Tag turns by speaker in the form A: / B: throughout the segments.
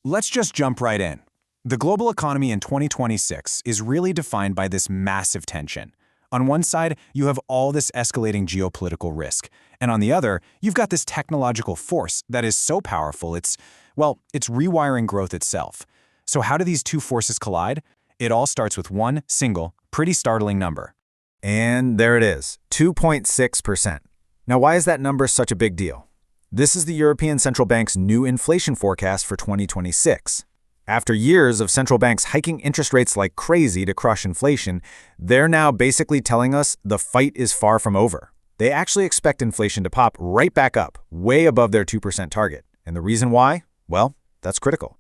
A: Let's just jump right in. The global economy in 2026 is really defined by this massive tension. On one side, you have all this escalating geopolitical risk, and on the other, you've got this technological force that is so powerful it's rewiring growth itself. So how do these two forces collide? It all starts with one single, pretty startling number.
B: And there it is, 2.6%. Now, why is that number such a big deal? This is the European Central Bank's new inflation forecast for 2026. After years of central banks hiking interest rates like crazy to crush inflation, they're now basically telling us the fight is far from over. They actually expect inflation to pop right back up, way above their 2% target. And the reason why? Well, that's critical.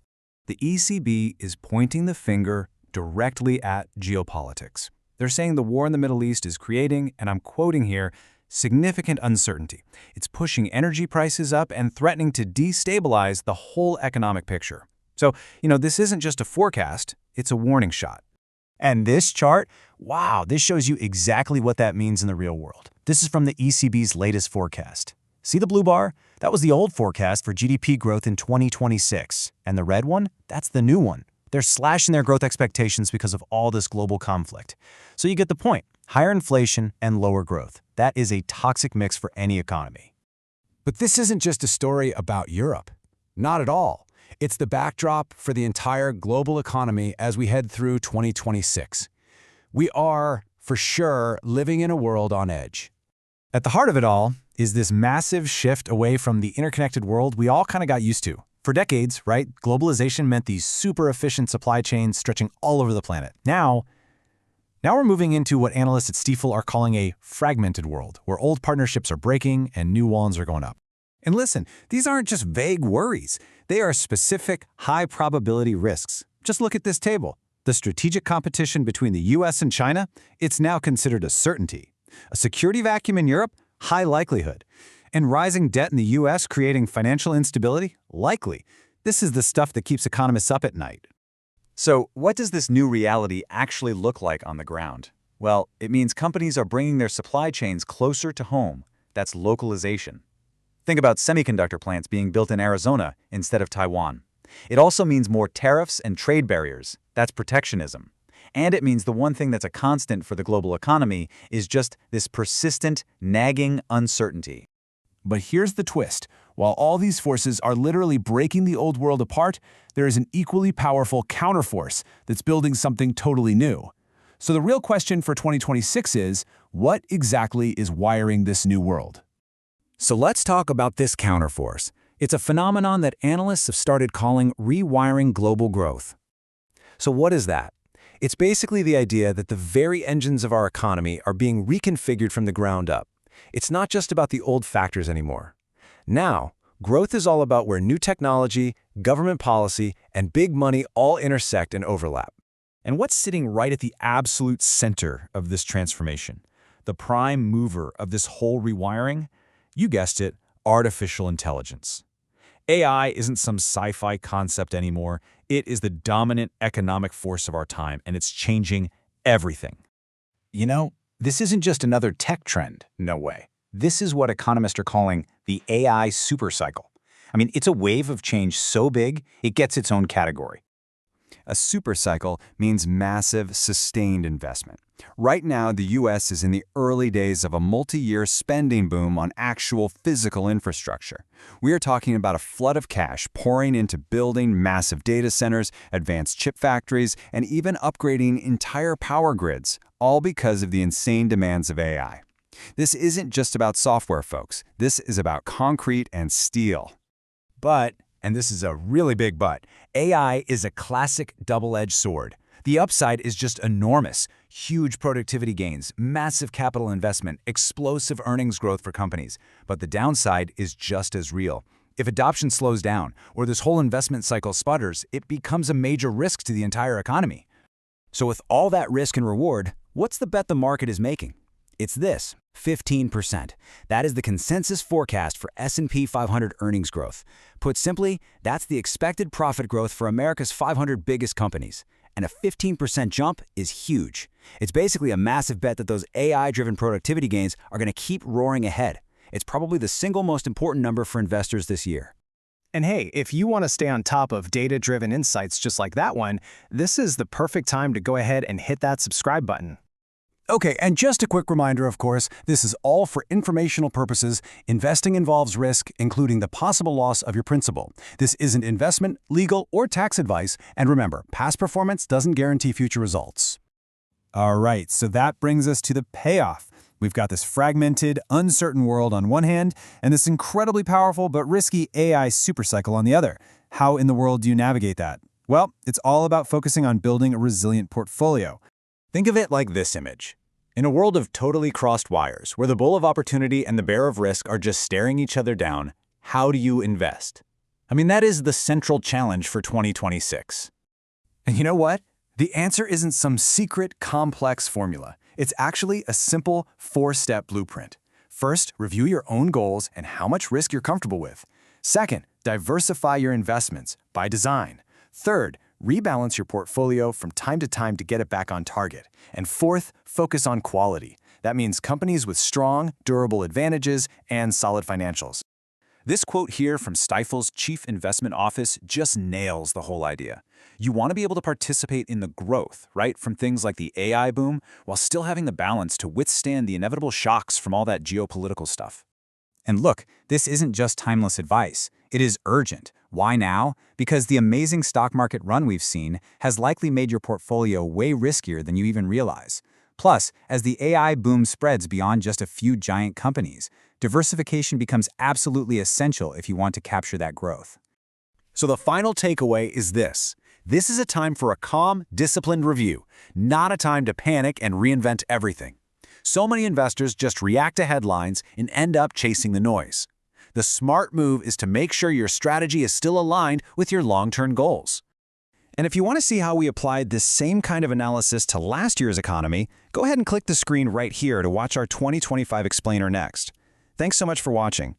A: The ECB is pointing the finger directly at geopolitics. They're saying the war in the Middle East is creating, and I'm quoting here, significant uncertainty. It's pushing energy prices up and threatening to destabilize the whole economic picture. So, this isn't just a forecast, it's a warning shot. And this chart, wow, this shows you exactly what that means in the real world. This is from the ECB's latest forecast. See the blue bar? That was the old forecast for GDP growth in 2026. And the red one? That's the new one. They're slashing their growth expectations because of all this global conflict. So you get the point. Higher inflation and lower growth. That is a toxic mix for any economy.
C: But this isn't just a story about Europe. Not at all. It's the backdrop for the entire global economy as we head through 2026. We are, for sure, living in a world on edge.
A: At the heart of it all is this massive shift away from the interconnected world we all kind of got used to. For decades, right, globalization meant these super efficient supply chains stretching all over the planet. Now we're moving into what analysts at Stifel are calling a fragmented world, where old partnerships are breaking and new ones are going up. And listen, these aren't just vague worries. They are specific, high-probability risks. Just look at this table. The strategic competition between the US and China, it's now considered a certainty. A security vacuum in Europe, high likelihood. And rising debt in the US creating financial instability, likely. This is the stuff that keeps economists up at night.
D: So, what does this new reality actually look like on the ground? Well, it means companies are bringing their supply chains closer to home. That's localization. Think about semiconductor plants being built in Arizona instead of Taiwan. It also means more tariffs and trade barriers. That's protectionism. And it means the one thing that's a constant for the global economy is just this persistent, nagging uncertainty.
C: But here's the twist. While all these forces are literally breaking the old world apart, there is an equally powerful counterforce that's building something totally new. So the real question for 2026 is, what exactly is wiring this new world?
A: So let's talk about this counterforce. It's a phenomenon that analysts have started calling rewiring global growth. So what is that? It's basically the idea that the very engines of our economy are being reconfigured from the ground up. It's not just about the old factors anymore. Now, growth is all about where new technology, government policy, and big money all intersect and overlap. And what's sitting right at the absolute center of this transformation? The prime mover of this whole rewiring? You guessed it, artificial intelligence. AI isn't some sci-fi concept anymore. It is the dominant economic force of our time, and it's changing everything. This isn't just another tech trend, no way. This is what economists are calling the AI supercycle. It's a wave of change so big, it gets its own category. A supercycle means massive, sustained investment. Right now, the US is in the early days of a multi-year spending boom on actual physical infrastructure. We are talking about a flood of cash pouring into building massive data centers, advanced chip factories, and even upgrading entire power grids, all because of the insane demands of AI. This isn't just about software, folks. This is about concrete and steel. But, and this is a really big but, AI is a classic double-edged sword. The upside is just enormous. Huge productivity gains, massive capital investment, explosive earnings growth for companies. But the downside is just as real. If adoption slows down, or this whole investment cycle sputters, it becomes a major risk to the entire economy. So with all that risk and reward, what's the bet the market is making? It's this, 15%. That is the consensus forecast for S&P 500 earnings growth. Put simply, that's the expected profit growth for America's 500 biggest companies. And a 15% jump is huge. It's basically a massive bet that those AI-driven productivity gains are going to keep roaring ahead. It's probably the single most important number for investors this year.
E: And hey, if you want to stay on top of data-driven insights just like that one, this is the perfect time to go ahead and hit that subscribe button.
A: Okay, and just a quick reminder, of course, this is all for informational purposes. Investing involves risk, including the possible loss of your principal. This isn't investment, legal, or tax advice, and remember, past performance doesn't guarantee future results.
B: All right, so that brings us to the payoff. We've got this fragmented, uncertain world on one hand, and this incredibly powerful but risky AI supercycle on the other. How in the world do you navigate that? Well, it's all about focusing on building a resilient portfolio.
D: Think of it like this image. In a world of totally crossed wires, where the bull of opportunity and the bear of risk are just staring each other down, how do you invest? I mean, that is the central challenge for 2026.
C: And you know what? The answer isn't some secret, complex formula. It's actually a simple 4-step blueprint. First, review your own goals and how much risk you're comfortable with. Second, diversify your investments by design. Third, rebalance your portfolio from time to time to get it back on target. And fourth, focus on quality. That means companies with strong, durable advantages and solid financials.
D: This quote here from Stifel's Chief Investment Office just nails the whole idea. You want to be able to participate in the growth, right, from things like the AI boom, while still having the balance to withstand the inevitable shocks from all that geopolitical stuff. And look, this isn't just timeless advice. It is urgent. Why now? Because the amazing stock market run we've seen has likely made your portfolio way riskier than you even realize. Plus, as the AI boom spreads beyond just a few giant companies, diversification becomes absolutely essential if you want to capture that growth.
A: So the final takeaway is this. This is a time for a calm, disciplined review, not a time to panic and reinvent everything. So many investors just react to headlines and end up chasing the noise. The smart move is to make sure your strategy is still aligned with your long-term goals.
B: And if you want to see how we applied this same kind of analysis to last year's economy, go ahead and click the screen right here to watch our 2025 explainer next. Thanks so much for watching.